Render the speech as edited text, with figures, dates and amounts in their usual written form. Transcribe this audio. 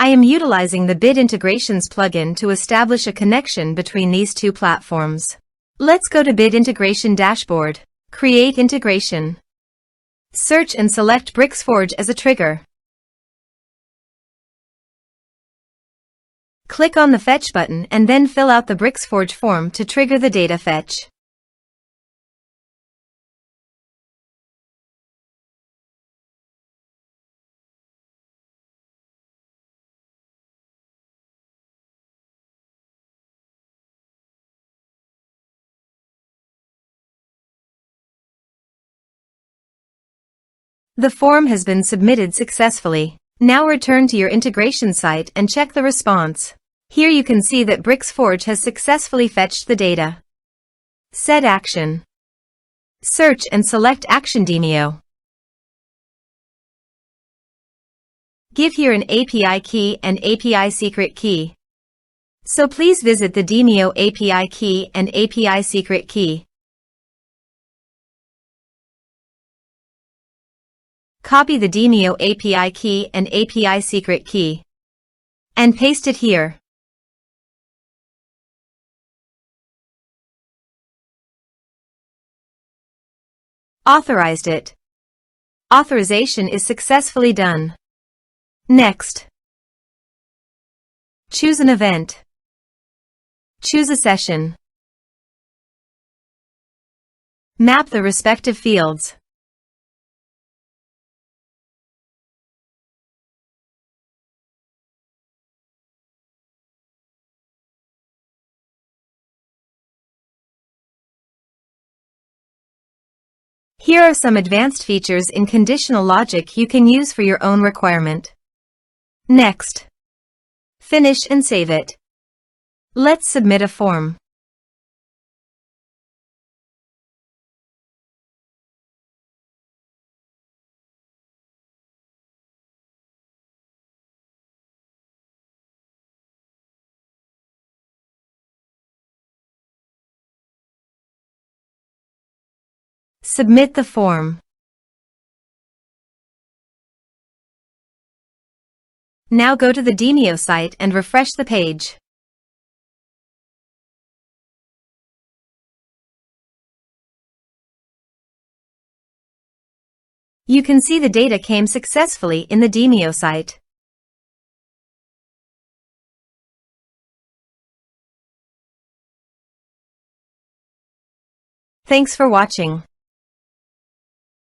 I am utilizing the Bit Integrations plugin to establish a connection between these two platforms. Let's go to Bit Integration Dashboard. Create integration. Search and select Bricksforge as a trigger. Click on the Fetch button and then fill out the Bricksforge form to trigger the data fetch. The form has been submitted successfully. Now return to your integration site and check the response. Here you can see that Bricksforge has successfully fetched the data. Set action. Search and select Action Demio. Give here an API key and API secret key. So please visit the Demio API key and API secret key. Copy the Demio API key and API secret key and paste it here. Authorized it. Authorization is successfully done. Next, choose an event. Choose a session. Map the respective fields. Here are some advanced features in conditional logic you can use for your own requirement. Next, finish and save it. Let's submit a form. Submit the form. Now go to the Demio site and refresh the page. You can see the data came successfully in the Demio site. Thanks for watching.